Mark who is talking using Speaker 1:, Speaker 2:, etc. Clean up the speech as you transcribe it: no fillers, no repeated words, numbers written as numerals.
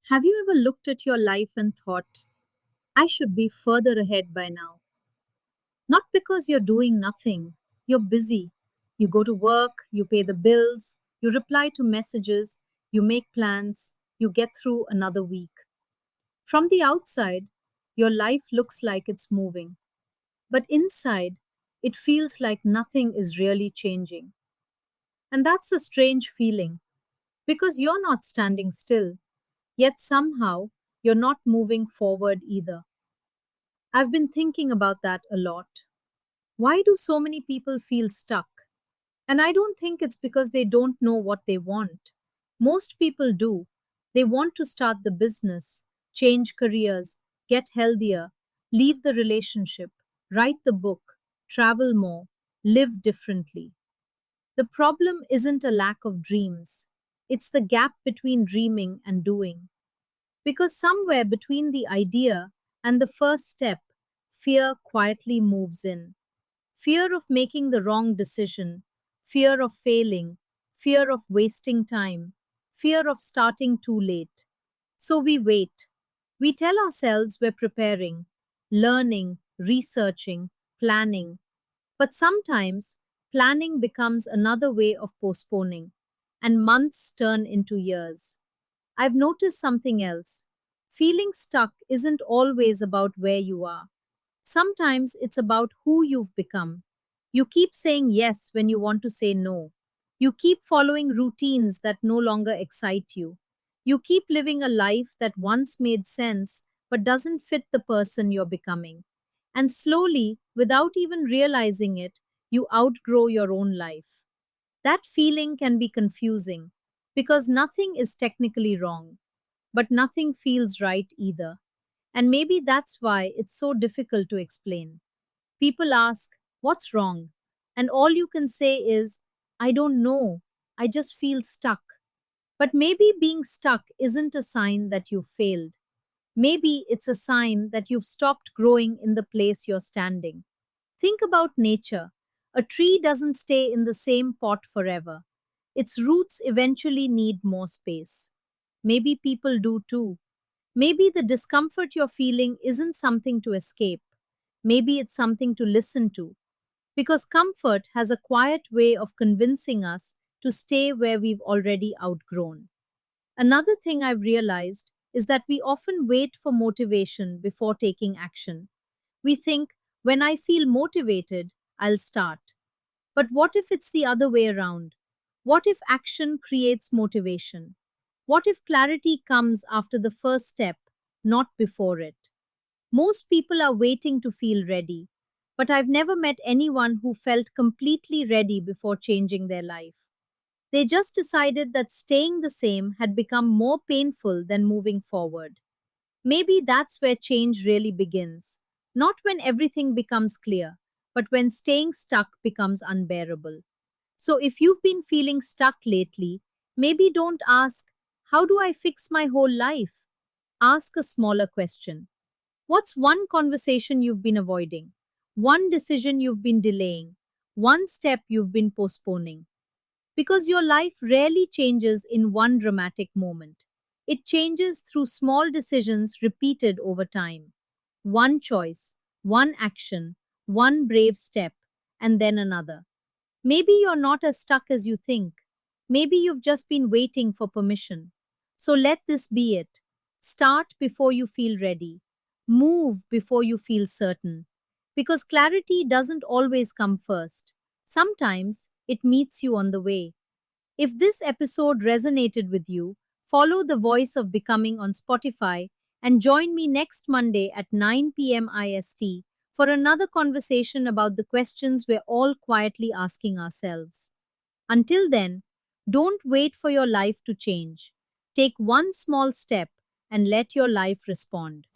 Speaker 1: Have you ever looked at your life and thought, I should be further ahead by now? Not because you're doing nothing, you're busy. You go to work, you pay the bills, you reply to messages, you make plans, you get through another week. From the outside, your life looks like it's moving, but inside, it feels like nothing is really changing. And that's a strange feeling because you're not standing still, yet somehow you're not moving forward either. I've been thinking about that a lot. Why do so many people feel stuck? And I don't think it's because they don't know what they want. Most people do. They want to start the business, change careers, get healthier, leave the relationship, write the book, travel more, live differently. The problem isn't a lack of dreams, it's the gap between dreaming and doing. Because somewhere between the idea and the first step, fear quietly moves in. Fear of making the wrong decision, fear of failing, fear of wasting time, fear of starting too late. So we wait. We tell ourselves we're preparing, learning, researching, planning. But sometimes planning becomes another way of postponing, and months turn into years. I've noticed something else. Feeling stuck isn't always about where you are. Sometimes it's about who you've become. You keep saying yes when you want to say no. You keep following routines that no longer excite you. You keep living a life that once made sense but doesn't fit the person you're becoming. And slowly, without even realizing it, you outgrow your own life. That feeling can be confusing because nothing is technically wrong, but nothing feels right either. And maybe that's why it's so difficult to explain. People ask, what's wrong? And all you can say is, I don't know. I just feel stuck. But maybe being stuck isn't a sign that you failed. Maybe it's a sign that you've stopped growing in the place you're standing. Think about nature. A tree doesn't stay in the same pot forever. Its roots eventually need more space. Maybe people do too. Maybe the discomfort you're feeling isn't something to escape. Maybe it's something to listen to. Because comfort has a quiet way of convincing us to stay where we've already outgrown. Another thing I've realized is that we often wait for motivation before taking action. We think, when I feel motivated, I'll start. But what if it's the other way around? What if action creates motivation? What if clarity comes after the first step, not before it? Most people are waiting to feel ready, but I've never met anyone who felt completely ready before changing their life. They just decided that staying the same had become more painful than moving forward. Maybe that's where change really begins. Not when everything becomes clear, but when staying stuck becomes unbearable. So if you've been feeling stuck lately, maybe don't ask, how do I fix my whole life? Ask a smaller question. What's one conversation you've been avoiding? One decision you've been delaying? One step you've been postponing? Because your life rarely changes in one dramatic moment. It changes through small decisions repeated over time. One choice, one action, one brave step, and then another. Maybe you're not as stuck as you think. Maybe you've just been waiting for permission. So let this be it. Start before you feel ready. Move before you feel certain. Because clarity doesn't always come first. Sometimes it meets you on the way. If this episode resonated with you, follow the Voice of Becoming on Spotify and join me next Monday at 9 p.m. IST for another conversation about the questions we're all quietly asking ourselves. Until then, don't wait for your life to change. Take one small step and let your life respond.